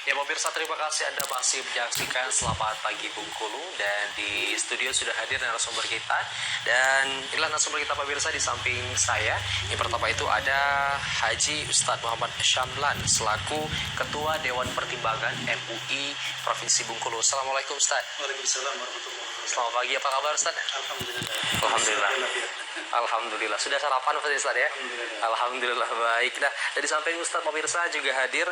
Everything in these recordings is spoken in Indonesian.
Ya pemirsa, terima kasih Anda masih menyaksikan Selamat Pagi Bengkulu. Dan di studio sudah hadir narasumber kita. Dan inilah narasumber kita pemirsa di samping saya. Yang pertama itu ada Haji Ustadz Muhammad Syamlan selaku Ketua Dewan Pertimbangan MUI Provinsi Bengkulu. Assalamualaikum Ustadz. Waalaikumsalam warahmatullahi wabarakatuh. Selamat pagi, apa kabar Ustadz? Alhamdulillah. Alhamdulillah. Alhamdulillah. Sudah sarapan Ustadz ya? Alhamdulillah baik. Nah, dari samping Ustadz pemirsa juga hadir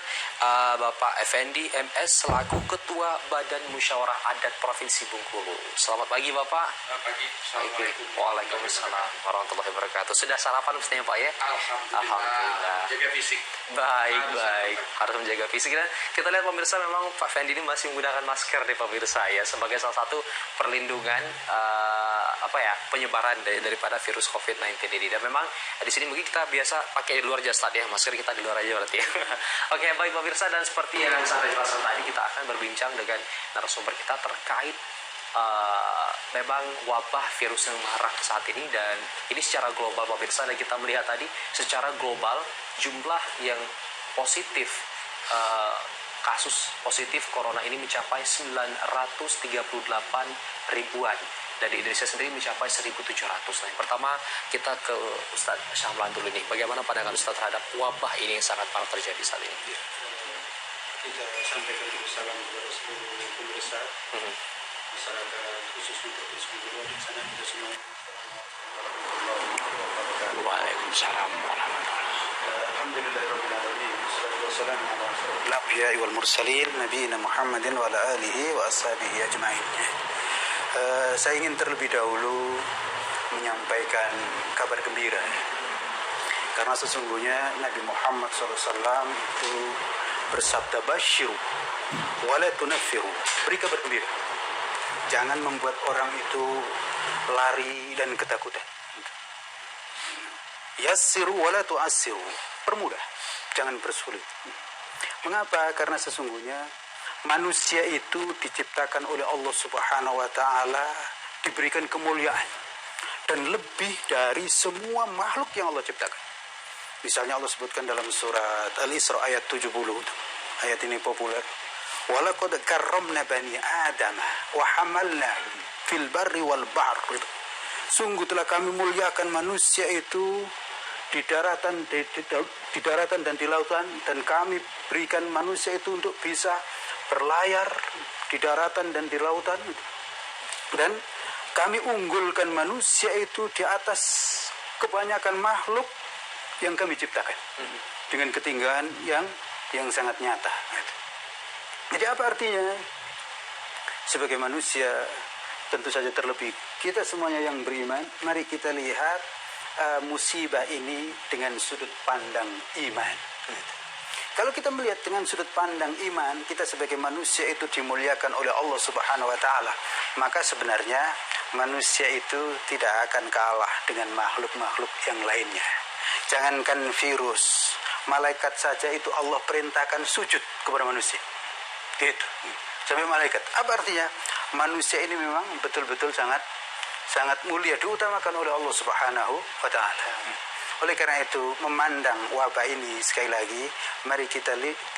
Bapak Effendi MS selaku Ketua Badan Musyawarah Adat Provinsi Bengkulu. Selamat pagi Bapak. Selamat pagi. Assalamualaikum. Waalaikumsalam warahmatullahi wabarakatuh. Sudah sarapan mestinya Pak ya? Alhamdulillah. Jaga fisik. Baik. Harus menjaga fisik. Dan kita lihat pemirsa, memang Pak Fendi ini masih menggunakan masker nih pemirsa ya, sebagai salah satu perlindungan penyebaran daripada virus COVID-19 ini. Dan memang di sini mungkin kita biasa pakai di luar jasad ya, masker kita di luar aja berarti ya. Oke, baik pemirsa, dan seperti yang saya jelaskan tadi, kita akan berbincang dengan narasumber kita terkait memang wabah virus yang marak saat ini, dan ini secara global pemirsa. Dan kita melihat tadi secara global jumlah yang positif kasus positif corona ini mencapai 938 ribuan, dan di Indonesia sendiri mencapai 1.700. Nah, yang pertama kita ke Ustadz Syamlan dulu nih. Bagaimana pandangan Ustadz terhadap wabah ini yang sangat marak terjadi saat ini? Kita sampaikan dulu salam kepada seluruh pemirsa, masyarakat khususnya Provinsi Bengkulu di sana kita semua. Waalaikumsalam warahmatullahi. Alhamdulillahirabbil alamin. Wassalamu ala asyrofil anbiya'i wal mursalin nabiyina Muhammadin wa ala alihi wa ashabihi ajmain. Saya ingin terlebih dahulu menyampaikan kabar gembira, karena sesungguhnya Nabi Muhammad SAW itu bersabda, basyiru wala tunaffiru, beri kabar gembira, jangan membuat orang itu lari dan ketakutan. Yassiru wala tu'assiru, permudah, jangan persulit. Mengapa? Karena sesungguhnya manusia itu diciptakan oleh Allah Subhanahu wa taala, diberikan kemuliaan dan lebih dari semua makhluk yang Allah ciptakan. Misalnya Allah sebutkan dalam surat Al-Isra ayat 70. Ayat ini populer. Walaqad karramna bani Adam wa hamalna fil barri wal bahri. Sungguh telah kami muliakan manusia itu di daratan dan di lautan, dan kami berikan manusia itu untuk bisa berlayar di daratan dan di lautan, dan kami unggulkan manusia itu di atas kebanyakan makhluk yang kami ciptakan dengan ketinggalan yang sangat nyata. Jadi apa artinya? Sebagai manusia, tentu saja terlebih kita semuanya yang beriman, mari kita lihat musibah ini dengan sudut pandang iman. Kalau kita melihat dengan sudut pandang iman, kita sebagai manusia itu dimuliakan oleh Allah Subhanahu wa taala, maka sebenarnya manusia itu tidak akan kalah dengan makhluk-makhluk yang lainnya. Jangankan virus, malaikat saja itu Allah perintahkan sujud kepada manusia. Gitu. Sampai malaikat. Apa artinya? Manusia ini memang betul-betul sangat mulia, diutamakan oleh Allah Subhanahu wa taala. Oleh karena itu, memandang wabah ini sekali lagi, mari kita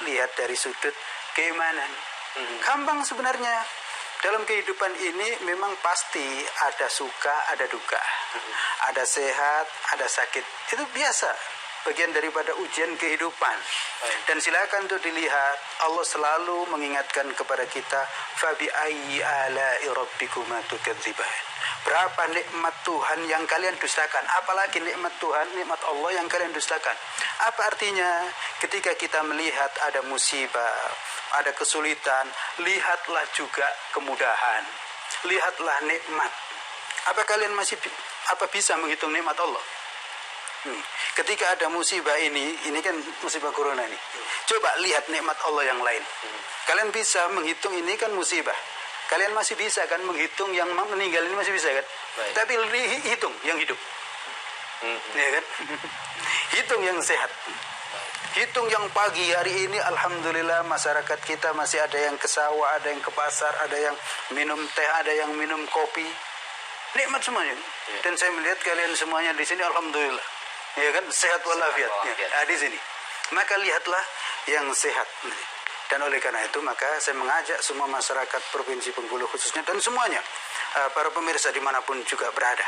lihat dari sudut keimanan. Gampang sebenarnya. Dalam kehidupan ini memang pasti ada suka, ada duka. Ada sehat, ada sakit. Itu biasa, bagian daripada ujian kehidupan. Dan silakan untuk dilihat, Allah selalu mengingatkan kepada kita, fabi ayyi ala'i rabbikuma tukadziban. Berapa nikmat Tuhan yang kalian dustakan, apalagi nikmat Tuhan, nikmat Allah yang kalian dustakan. Apa artinya? Ketika kita melihat ada musibah, ada kesulitan, lihatlah juga kemudahan, lihatlah nikmat. Apa kalian bisa menghitung nikmat Allah? Ketika ada musibah ini kan musibah corona ini. Coba lihat nikmat Allah yang lain. Kalian bisa menghitung ini kan musibah. Kalian masih bisa kan menghitung yang meninggal ini, masih bisa kan? Baik. Tapi hitung yang hidup. Ya kan? Hitung yang sehat. Hitung yang pagi hari ini, alhamdulillah masyarakat kita masih ada yang ke sawah, ada yang ke pasar, ada yang minum teh, ada yang minum kopi. Nikmat semuanya. Dan saya melihat kalian semuanya di sini alhamdulillah. Ya kan? Sehat walafiat. Ya, di sini. Maka lihatlah yang sehat. Dan oleh karena itu maka saya mengajak semua masyarakat Provinsi Bengkulu khususnya dan semuanya, para pemirsa dimanapun juga berada,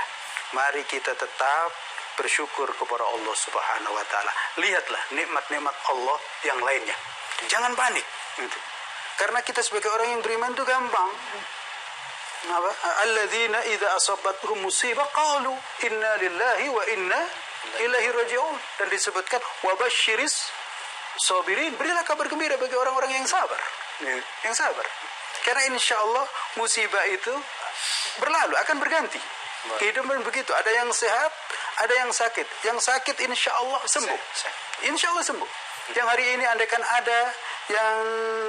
mari kita tetap bersyukur kepada Allah Subhanahu wa Ta'ala. Lihatlah nikmat-nikmat Allah yang lainnya. Jangan panik. Gitu. Karena kita sebagai orang yang beriman itu gampang. Alladzina idza asabatuhum musibah qalu inna lillahi wa inna ilaihi raji'un. Dan disebutkan wabasyiris sabirin, berilah kabar gembira bagi orang-orang yang sabar. Yang sabar. Karena insya Allah musibah itu berlalu, akan berganti. Kehidupan begitu, ada yang sehat, ada yang sakit. Yang sakit insya Allah sembuh. Insya Allah sembuh. Yang hari ini andaikan ada yang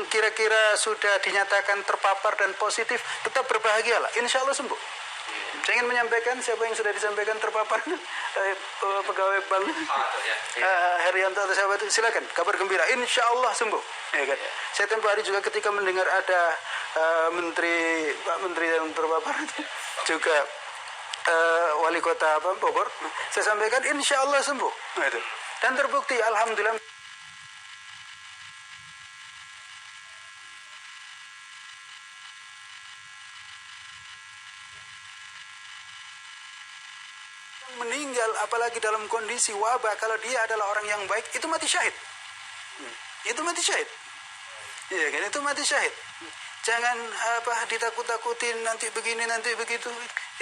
kira-kira sudah dinyatakan terpapar dan positif, tetap berbahagialah. Insya Allah sembuh. Saya ingin menyampaikan siapa yang sudah disampaikan terpapar, pegawai bank, Herianto atau siapa itu, silakan kabar gembira. Insya Allah sembuh. Ya kan? Saya tempoh hari juga ketika mendengar ada Pak Menteri yang terpapar itu juga wali kota Bogor, saya sampaikan insya Allah sembuh. Nah, itu. Dan terbukti alhamdulillah. Meninggal apalagi dalam kondisi wabah, kalau dia adalah orang yang baik itu mati syahid. Itu mati syahid. Iya kan, itu mati syahid. Jangan ditakut-takutin nanti begini nanti begitu.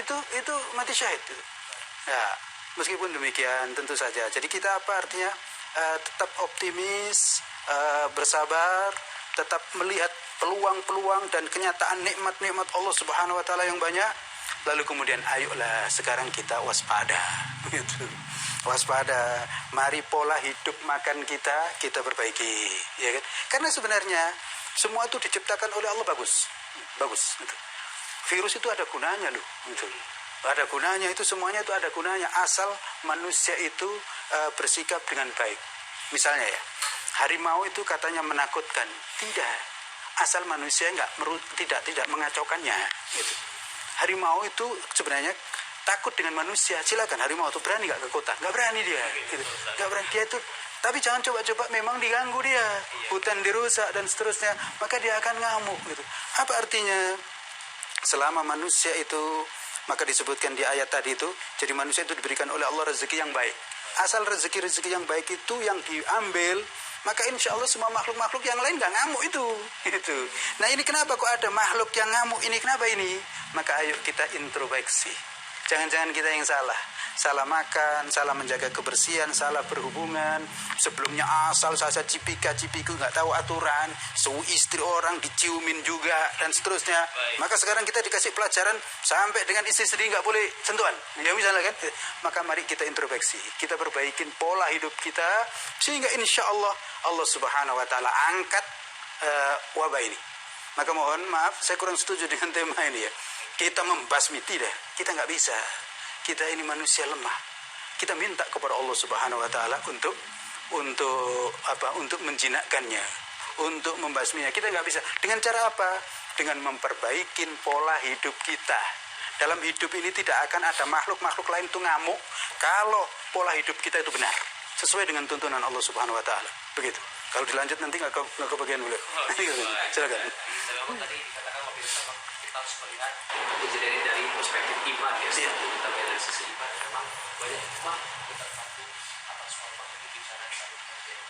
Itu mati syahid. Ya, meskipun demikian tentu saja. Jadi kita artinya tetap optimis, bersabar, tetap melihat peluang-peluang dan kenyataan nikmat-nikmat Allah Subhanahu wa Ta'ala yang banyak. Lalu kemudian ayolah sekarang kita waspada. Gitu. Waspada. Mari pola hidup makan kita perbaiki, ya kan? Karena sebenarnya semua itu diciptakan oleh Allah bagus. Bagus, gitu. Virus itu ada gunanya loh, gitu. Ada gunanya, itu semuanya itu ada gunanya asal manusia itu bersikap dengan baik. Misalnya ya, harimau itu katanya menakutkan. Tidak. Asal manusia tidak mengacaukannya, gitu. Harimau itu sebenarnya takut dengan manusia. Silakan harimau itu berani nggak ke kota? Nggak berani dia. Gitu. Nggak berani dia itu. Tapi jangan coba-coba memang diganggu dia. Hutan dirusak dan seterusnya. Maka dia akan ngamuk. Gitu. Apa artinya? Selama manusia itu, maka disebutkan di ayat tadi itu, jadi manusia itu diberikan oleh Allah rezeki yang baik. Asal rezeki yang baik itu yang diambil, maka insya Allah semua makhluk-makhluk yang lain gak ngamuk itu. Gitu. Nah ini kenapa kok ada makhluk yang ngamuk ini? Kenapa ini? Maka ayo kita introspeksi. Jangan-jangan kita yang salah makan, salah menjaga kebersihan, salah berhubungan. Sebelumnya asal saja cipiku nggak tahu aturan, istri orang diciumin juga dan seterusnya. Maka sekarang kita dikasih pelajaran sampai dengan istri sendiri nggak boleh sentuhan. Ya misalnya kan, maka mari kita introspeksi, kita perbaikin pola hidup kita sehingga insya Allah Subhanahu Wa Taala angkat wabah ini. Maka mohon maaf, saya kurang setuju dengan tema ini ya. Kita membasmi, tidak, kita nggak bisa. Kita ini manusia lemah. Kita minta kepada Allah Subhanahu Wa Taala untuk menjinakkannya, untuk membasminya. Kita nggak bisa. Dengan cara apa? Dengan memperbaikin pola hidup kita. Dalam hidup ini tidak akan ada makhluk-makhluk lain itu ngamuk kalau pola hidup kita itu benar, sesuai dengan tuntunan Allah Subhanahu Wa Taala. Begitu. Kalau dilanjut nanti nggak kebagian boleh. Silakan. Tadi dikatakan kita harus melihat kejadian dari perspektif iman ya. Kita melihat dari sisi iman, memang banyak hikmah kita satu atas wabah ini bicara satu kejadian.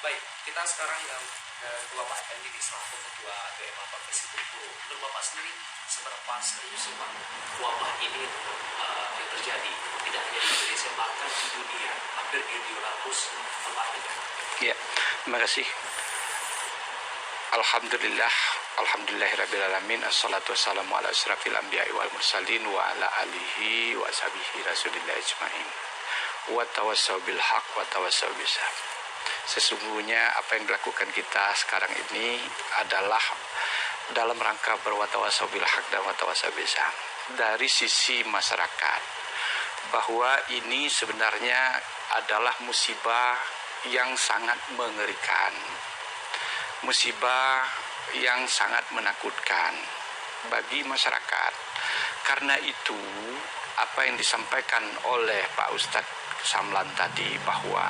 Baik, kita sekarang yang kedua Pak Effendi selaku ketua BMA Profesi Bengkulu. Menurut Bapak sendiri, seberapa serius wabah ini yang terjadi tidak hanya di Indonesia bahkan di dunia, hampir di 200 tempat negara. Ya, terima kasih. Alhamdulillahirrabbilalamin. Assalatu wassalamu ala asrafil anbiya'i wal mursalin wa ala alihi wa sahbihi rasulillah ajma'in. Wa tawassaw bil haq wa tawassaw bis sabr. Sesungguhnya apa yang dilakukan kita sekarang ini adalah dalam rangka berwatawassaw bil haq dan watawassaw bis sabr. Dari sisi masyarakat, bahwa ini sebenarnya adalah musibah yang sangat mengerikan, musibah yang sangat menakutkan bagi masyarakat. Karena itu apa yang disampaikan oleh Pak Ustadz Samlan tadi, bahwa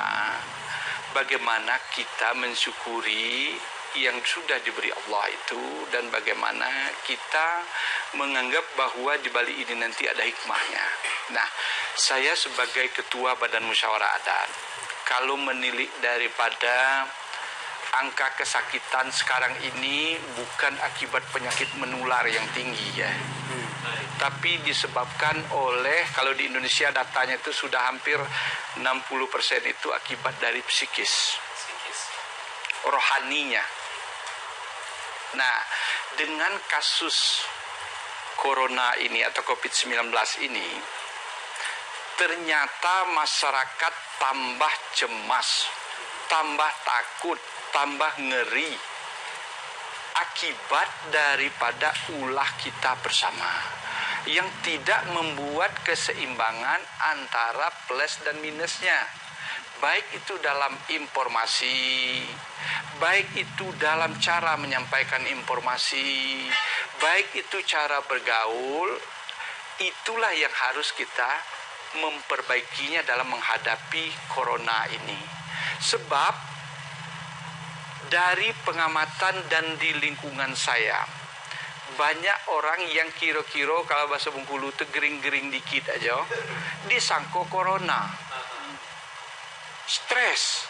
bagaimana kita mensyukuri yang sudah diberi Allah itu, dan bagaimana kita menganggap bahwa di balik ini nanti ada hikmahnya. Nah, saya sebagai ketua Badan Musyawarah Adat, kalau menilik daripada angka kesakitan sekarang ini bukan akibat penyakit menular yang tinggi ya, tapi disebabkan oleh, kalau di Indonesia datanya itu sudah hampir 60% itu akibat dari psikis, rohaninya. Nah, dengan kasus corona ini atau COVID-19 ini, ternyata masyarakat tambah cemas, tambah takut, tambah ngeri akibat daripada ulah kita bersama yang tidak membuat keseimbangan antara plus dan minusnya, baik itu dalam informasi, baik itu dalam cara menyampaikan informasi, baik itu cara bergaul. Itulah yang harus kita memperbaikinya dalam menghadapi corona ini. Sebab dari pengamatan dan di lingkungan saya, banyak orang yang kira-kira kalau bahasa Bengkulu itu gering-gering dikit aja disangko corona, stres.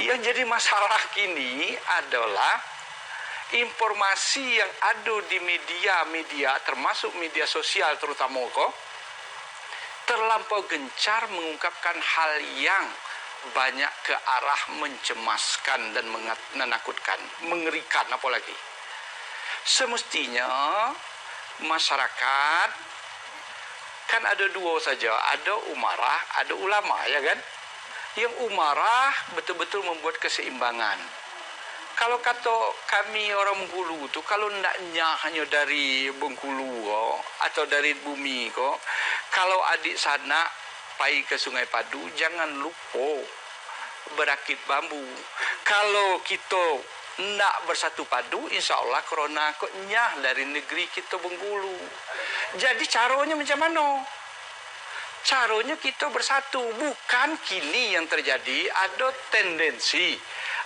Yang jadi masalah kini adalah informasi yang ada di media-media, termasuk media sosial terutama kok, terlampau gencar mengungkapkan hal yang banyak ke arah mencemaskan dan menakutkan, mengerikan apalagi. Semestinya masyarakat kan ada dua saja, ada umarah, ada ulama, ya kan? Yang umarah betul-betul membuat keseimbangan. Kalau kata kami orang Bengkulu tu, kalau ndaknya hanya dari Bengkulu kok, atau dari bumi kok, kalau adik sana pai ke Sungai Padu, jangan lupa berakit bambu. Kalau kita ndak bersatu padu, insya Allah corona kok nyah dari negeri kita Bengkulu. Jadi caranya macam mana? Caranya kita bersatu. Bukan kini yang terjadi ada tendensi,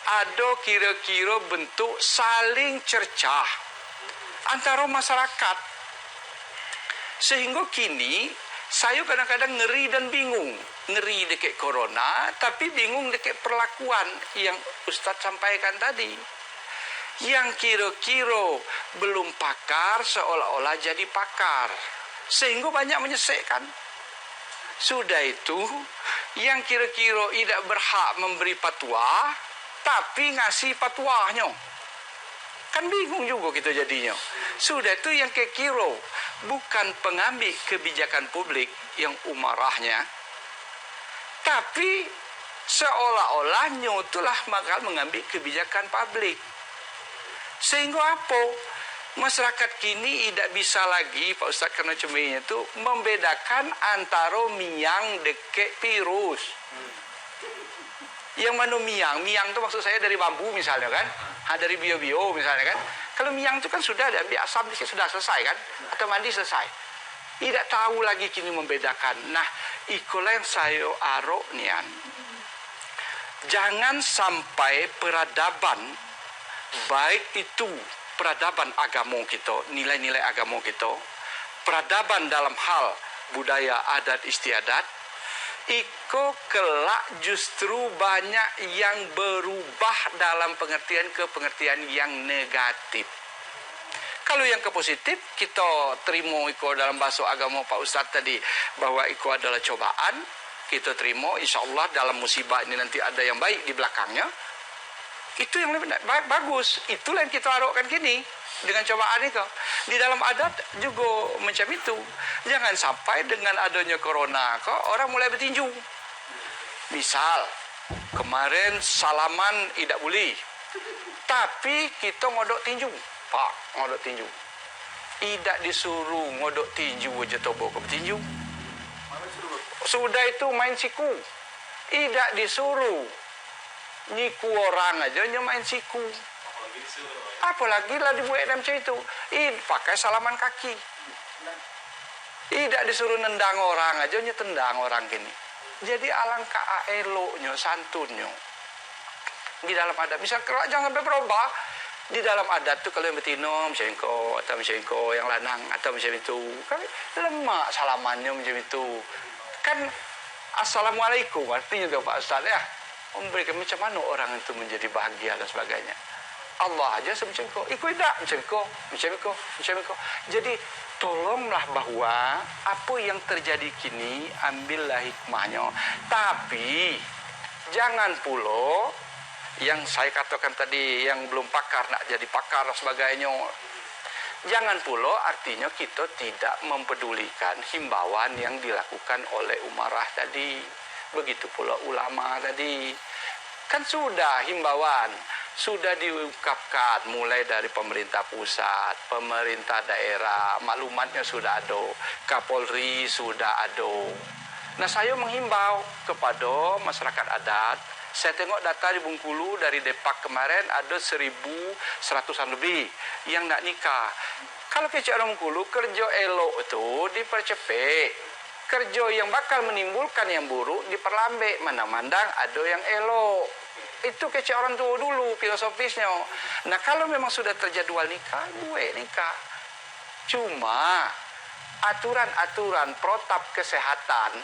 ada kira-kira bentuk saling cercah antara masyarakat. Sehingga kini saya kadang-kadang ngeri dan bingung. Ngeri dekat corona, tapi bingung dekat perlakuan yang Ustadz sampaikan tadi. Yang kira-kira belum pakar seolah-olah jadi pakar. Sehingga banyak menyesekkan. Sudah itu, yang kira-kira tidak berhak memberi fatwa, tapi ngasih fatwanya. Kan bingung juga kita jadinya. Sudah itu yang kira-kira bukan pengambil kebijakan publik yang umarahnya, tapi seolah-olahnya itulah bakal mengambil kebijakan publik. Sehingga apa? Masyarakat kini tidak bisa lagi, Pak Ustaz, karena cemenya itu membedakan antara miang deket virus. Yang mana miang? Miang itu maksud saya dari bambu misalnya kan, dari bio-bio misalnya kan. Kalau miang itu kan sudah ada ambil asam dikit, sudah selesai kan, atau mandi selesai. Tidak tahu lagi kini membedakan. Nah, itulah yang saya arok nian. Jangan sampai peradaban, baik itu peradaban agama kita, nilai-nilai agama kita, peradaban dalam hal budaya adat istiadat, iko kelak justru banyak yang berubah dalam pengertian ke pengertian yang negatif. Kalau yang ke positif, kita terima iko dalam bahasa agama Pak Ustadz tadi, bahwa iko adalah cobaan, kita terima, insya Allah dalam musibah ini nanti ada yang baik di belakangnya. Itu yang lebih bagus. Itulah yang kita harapkan kini dengan cobaan itu. Di dalam adat juga macam itu. Jangan sampai dengan adanya corona kok orang mulai bertinju. Misal kemarin salaman tidak boleh, tapi kita ngodok tinju. Pak, ngodok tinju. Tidak disuruh ngodok tinju aja tobo ke bertinju. Sudah itu main siku. Tidak disuruh nyiku orang aja main siku. Apalagi lah dibuat macam itu. Pakai salaman kaki. Tidak disuruh nendang orang aja tendang orang gini. Jadi alangkah eloknya, santunnya. di dalam adat. Misal kalau jangan sampai berubah di dalam adat tuh kalau yang betino macam engkau atau macam engkau yang lanang atau macam itu kan lemak salamannya macam itu kan assalamualaikum artinya tuh Pak Ustaz ya memberikan macam mana orang itu menjadi bahagia dan sebagainya. Allah aja semacam kau, ikut tidak macam kau, macam kau. Jadi tolonglah bahwa apa yang terjadi kini ambillah hikmahnya. Tapi jangan pula yang saya katakan tadi yang belum pakar nak jadi pakar dan sebagainya. Jangan pula artinya kita tidak mempedulikan himbauan yang dilakukan oleh umarah tadi. Begitu pula ulama tadi. Kan sudah himbauan, sudah diungkapkan mulai dari pemerintah pusat, pemerintah daerah, maklumatnya sudah ada, Kapolri sudah ada. Nah saya menghimbau kepada masyarakat adat, saya tengok data di Bengkulu dari Depak kemarin ada 1.100-an lebih yang nak nikah. Kalau kecil orang Bengkulu, kerja elok itu dipercepat. Kerja yang bakal menimbulkan yang buruk diperlambat, mana mandang ada yang elok. Itu kecil orang tua dulu filosofisnya. Nah kalau memang sudah terjadwal nikah, boleh nikah. Cuma aturan-aturan protap kesehatan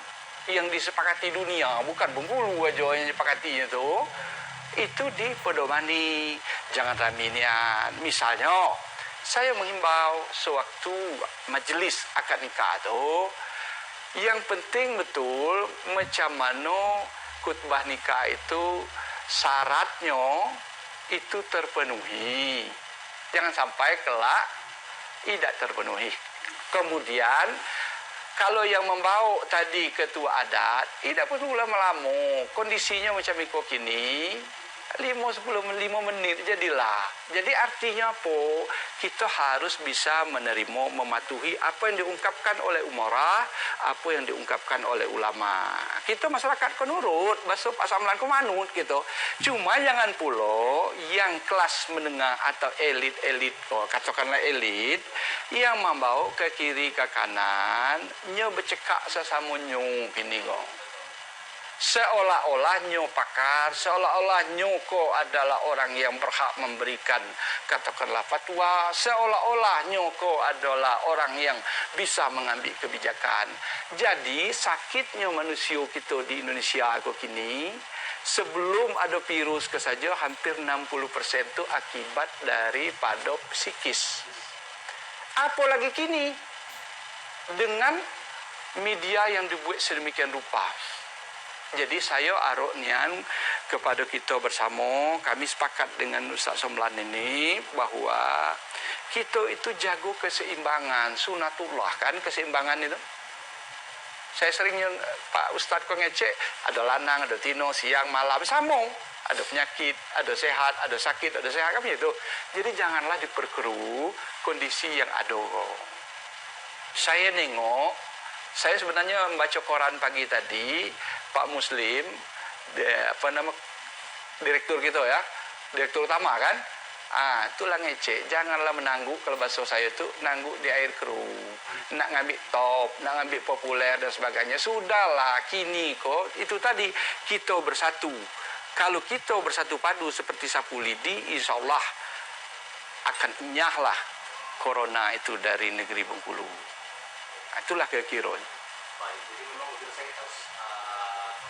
yang disepakati dunia, bukan Bengkulu aja yang disepakatinya itu dipedomani. Jangan raminian. Misalnya, saya menghimbau sewaktu majelis akad nikah yang penting betul macam mana khutbah nikah itu syaratnya itu terpenuhi. Jangan sampai kelak tidak terpenuhi. Kemudian kalau yang membawa tadi ketua adat, tidak perlulah melamu. Kondisinya macam ikut kini, 5 menit jadilah. Jadi artinya apa? Kita harus bisa menerima, mematuhi apa yang diungkapkan oleh umarah, apa yang diungkapkan oleh ulama. Kita masyarakat penurut, basuh asam lanku manut gitu. Cuma jangan pula yang kelas menengah atau elit-elit, katakanlah elit, yang membawa ke kiri ke kanan, nyo becekak sesama nyo gini kok. Seolah-olah nyo pakar, seolah-olah nyo ko adalah orang yang berhak memberikan katakanlah fatwa, seolah-olah nyo ko adalah orang yang bisa mengambil kebijakan. Jadi sakitnya manusia kita di Indonesia aku kini, sebelum ada virus ke saja hampir 60% itu akibat daripada psikis. Apalagi kini dengan media yang dibuat sedemikian rupa. Jadi saya aroknian kepada kita bersama, kami sepakat dengan Ustaz Somlan ini bahwa kita itu jago keseimbangan, sunatullah kan keseimbangan itu. Saya seringnya Pak Ustaz kau ngecek, ada lanang, ada tino, siang, malam, sama. Ada penyakit, ada sehat, ada sakit, ada sehat, kan begitu. Jadi janganlah diperkeruh kondisi yang ada. Saya nengok, saya sebenarnya membaca koran pagi tadi, Pak Muslim, direktur gitu ya, direktur utama kan, itulah ngecek, janganlah menangguk kalau bahasa saya itu nangguk di air keruh, nak ngambil top, nak ngambil populer dan sebagainya. Sudahlah, kini kok itu tadi kita bersatu. Kalau kita bersatu padu seperti sapu lidi, insya Allah akan enyahlah corona itu dari negeri Bengkulu. Itulah kira-kira. Jadi memang menurut saya kita harus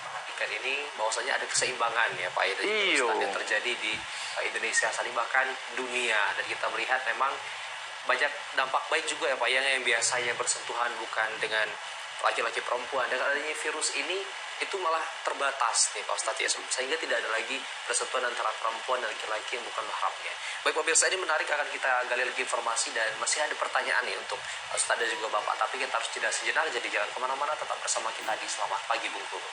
memperhatikan ini bahwasanya ada keseimbangan ya Pak ya yang terjadi di Indonesia saling bahkan dunia, dan kita melihat memang banyak dampak baik juga ya Pak yang biasanya bersentuhan bukan dengan laki-laki perempuan, dengan adanya virus ini itu malah terbatas nih Pak Ustadz ya, sehingga tidak ada lagi persatuan antara perempuan dan laki-laki yang bukan mahramnya. Baik pemirsa, ini menarik, akan kita gali lagi informasi dan masih ada pertanyaan nih untuk Ustadz dan juga Bapak, tapi kita harus jeda sejenak, jadi jangan kemana-mana, tetap bersama kita di Selamat Pagi Bengkulu.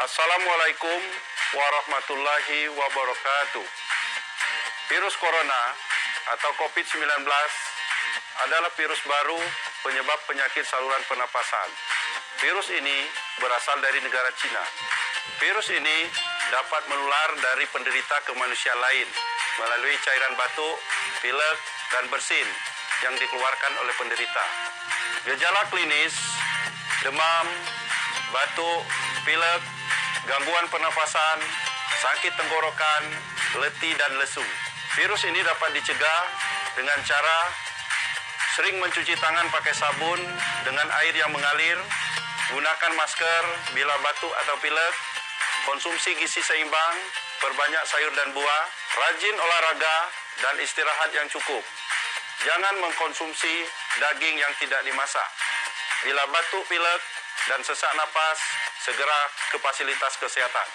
Assalamualaikum warahmatullahi wabarakatuh. Virus corona atau COVID-19 adalah virus baru penyebab penyakit saluran pernapasan. Virus ini berasal dari negara Cina. Virus ini dapat menular dari penderita ke manusia lain melalui cairan batuk, pilek, dan bersin yang dikeluarkan oleh penderita. Gejala klinis, demam, batuk, pilek, gangguan pernafasan, sakit tenggorokan, letih dan lesu. Virus ini dapat dicegah dengan cara sering mencuci tangan pakai sabun dengan air yang mengalir, gunakan masker bila batuk atau pilek, konsumsi gizi seimbang, perbanyak sayur dan buah, rajin olahraga dan istirahat yang cukup. Jangan mengkonsumsi daging yang tidak dimasak. Bila batuk, pilek, dan sesak napas, segera ke fasilitas kesehatan.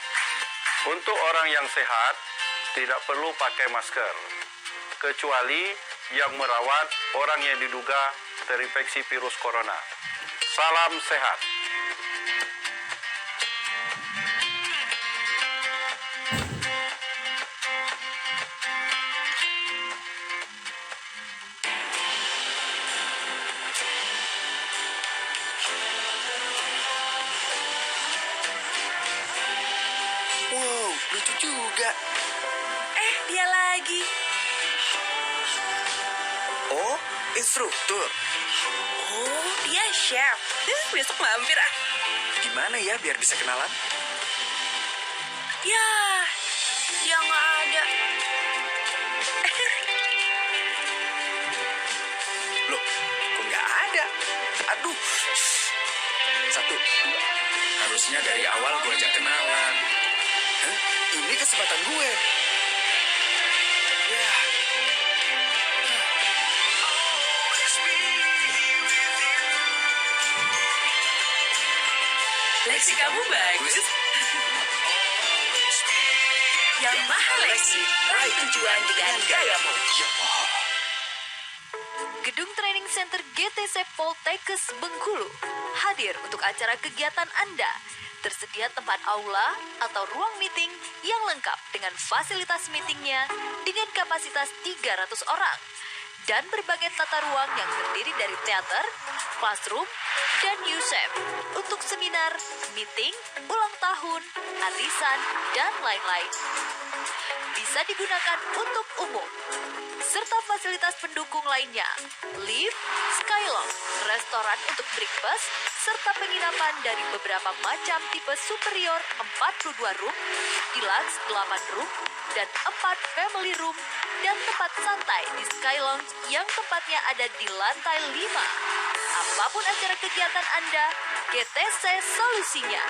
Untuk orang yang sehat, tidak perlu pakai masker, kecuali yang merawat orang yang diduga terinfeksi virus corona. Salam sehat. Wow, lucu juga. Dia lagi. Oh, instruktur. Oh, dia chef. Besok mampir ah. Gimana ya biar bisa kenalan? Ya, dia nggak ada. Loh, kok nggak ada? Aduh. 1, 2. Harusnya dari awal gue ajak kenalan. Hah? Ini kesempatan gue. Ya. Leksi kamu bagus. Yamaha Leksi, raih tujuan dengan gayamu. Gedung Training Center GTC Poltekkes Bengkulu hadir untuk acara kegiatan Anda. Tersedia tempat aula atau ruang meeting yang lengkap dengan fasilitas meetingnya dengan kapasitas 300 orang dan berbagai tata ruang yang terdiri dari teater, classroom, dan USEP untuk seminar, meeting, ulang tahun, arisan, dan lain-lain. Bisa digunakan untuk umum, serta fasilitas pendukung lainnya, lift, skylock, restoran untuk breakfast, serta penginapan dari beberapa macam tipe superior 42 room, deluxe 8 room, dan 4 family room, dan tempat santai di Sky Lounge yang tempatnya ada di lantai 5. Apapun acara kegiatan Anda, GTC solusinya.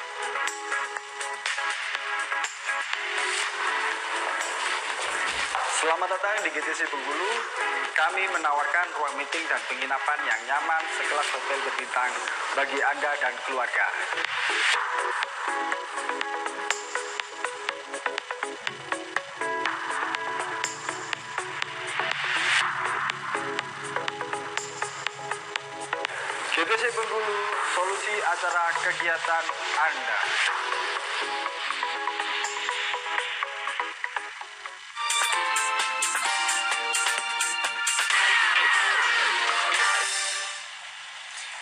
Selamat datang di GTC Bengkulu. Kami menawarkan ruang meeting dan penginapan yang nyaman sekelas hotel berbintang bagi Anda dan keluarga. GTC Bengkulu, solusi acara kegiatan Anda.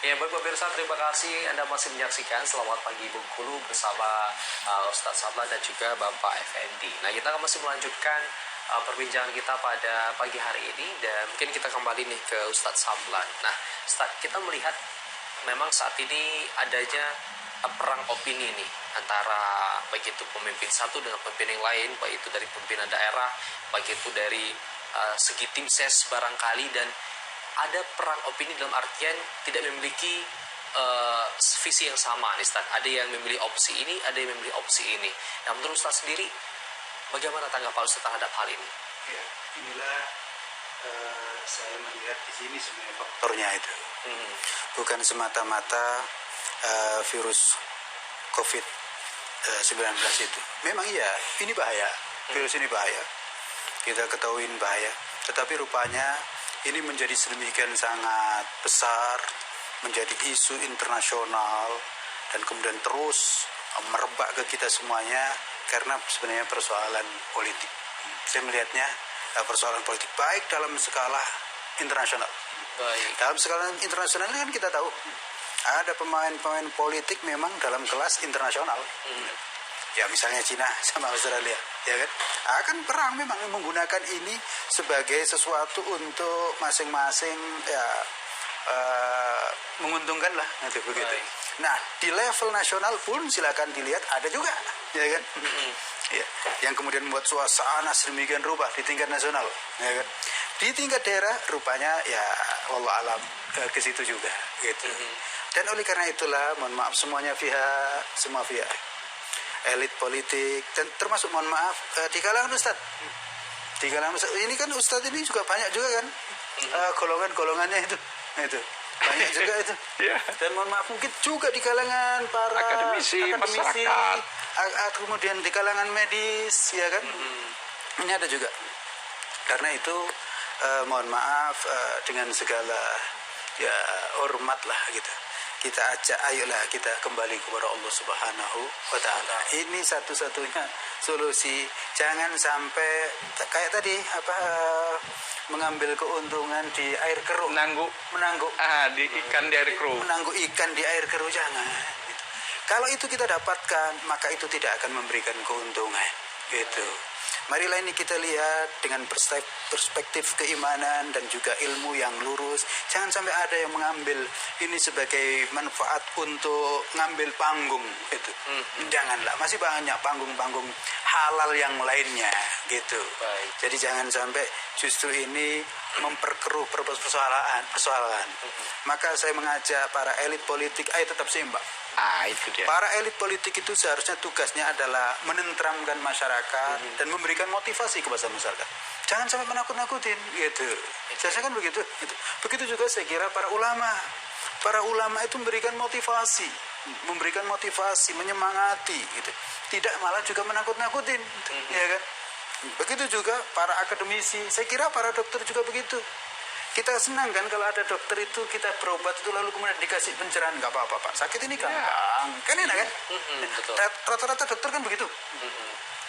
Ya baik pemirsa, terima kasih Anda masih menyaksikan Selamat Pagi Bengkulu bersama Ustadz Sablan dan juga Bapak Effendi. Nah kita akan masih melanjutkan perbincangan kita pada pagi hari ini dan mungkin kita kembali nih ke Ustadz Sablan. Nah Ustadz, kita melihat memang saat ini adanya perang opini nih antara baik itu pemimpin satu dengan pemimpin yang lain, baik itu dari pimpinan daerah, baik itu dari segi tim ses barangkali, dan ada perang opini dalam artian tidak memiliki visi yang sama nih Ustaz. Ada yang memilih opsi ini, ada yang memilih opsi ini. Nah menurut Ustaz sendiri, bagaimana tanggapan Ustaz terhadap hal ini? Ya, inilah saya melihat di sini sebenarnya faktornya itu. Bukan semata-mata virus COVID-19 itu. Memang iya, ini bahaya. Virus ini bahaya. Kita ketahui ini bahaya. Tetapi rupanya ini menjadi sedemikian sangat besar, menjadi isu internasional, dan kemudian terus merebak ke kita semuanya karena sebenarnya persoalan politik. Saya melihatnya persoalan politik baik dalam skala internasional. Baik. Dalam skala internasional kan kita tahu ada pemain-pemain politik memang dalam kelas internasional. ya misalnya Cina sama Australia, ya kan, akan perang memang menggunakan ini sebagai sesuatu untuk masing-masing ya menguntungkan lah, gitu begitu. Nah di level nasional pun silakan dilihat ada juga, ya kan, ya, yang kemudian membuat suasana sedemikian rupa di tingkat nasional, ya kan. Di tingkat daerah rupanya ya wallah alam ke situ juga, gitu. Dan oleh karena itulah mohon maaf semuanya semua pihak elit politik dan termasuk mohon maaf di kalangan Ustadz. Di kalangan Ustadz ini kan Ustadz ini juga banyak juga kan golongan-golongannya itu banyak juga itu. Dan mohon maaf mungkin juga di kalangan para Akademisi, masyarakat. kemudian di kalangan medis, ya kan. Ini ada juga. Karena itu mohon maaf dengan segala ya hormat lah gitu. Kita ajak, ayolah kita kembali kepada Allah Subhanahu wa Ta'ala. Ini satu-satunya solusi. Jangan sampai kayak tadi mengambil keuntungan di air keruh, menangguk di ikan di air keruh. menangguk ikan di air keruh, jangan gitu. Kalau itu kita dapatkan, maka itu tidak akan memberikan keuntungan, gitu. Marilah ini kita lihat dengan perspektif keimanan dan juga ilmu yang lurus. Jangan sampai ada yang mengambil ini sebagai manfaat untuk ngambil panggung, gitu. Janganlah, masih banyak panggung-panggung halal yang lainnya, gitu. Jadi jangan sampai justru ini memperkeruh persoalan. Maka saya mengajak para elit politik, ayo tetap seimbang. Itu dia. Para elit politik itu seharusnya tugasnya adalah menenteramkan masyarakat dan memberikan motivasi kepada masyarakat. Jangan sampai menakut-nakutin, gitu. Seharusnya kan begitu. Gitu. Begitu juga saya kira para ulama. Para ulama itu memberikan motivasi, menyemangati, gitu. Tidak malah juga menakut-nakutin, gitu. Ya kan? Begitu juga para akademisi. Saya kira para dokter juga begitu. Kita senang kan kalau ada dokter itu kita berobat itu lalu kemudian dikasih pencerahan, nggak apa-apa Pak, sakit ini gampang, kan enak kan? Rata-rata dokter kan begitu.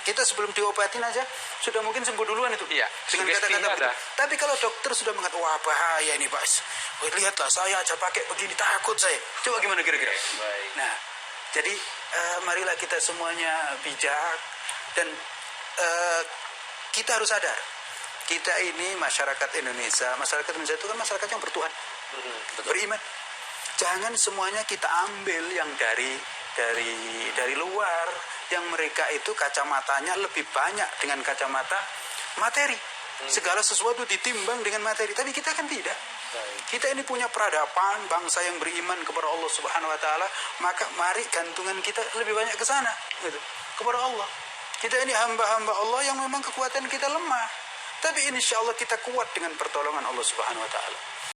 Kita sebelum diobatin aja sudah mungkin sembuh duluan itu. Iya, dengan kata-kata begitu. Tapi kalau dokter sudah mengatakan wah bahaya ini Pak, lihatlah saya aja pakai begini takut saya. Coba gimana kira-kira? Nah, jadi marilah kita semuanya bijak dan kita harus sadar. Kita ini masyarakat Indonesia itu kan masyarakat yang bertuhan, beriman. Jangan semuanya kita ambil yang dari luar, yang mereka itu kacamatanya lebih banyak dengan kacamata materi. Segala sesuatu ditimbang dengan materi, tapi kita kan tidak. Kita ini punya peradaban bangsa yang beriman kepada Allah Subhanahu wa Ta'ala, maka mari gantungan kita lebih banyak ke sana, gitu, kepada Allah. Kita ini hamba-hamba Allah yang memang kekuatan kita lemah. Tapi insya Allah kita kuat dengan pertolongan Allah Subhanahu wa Ta'ala.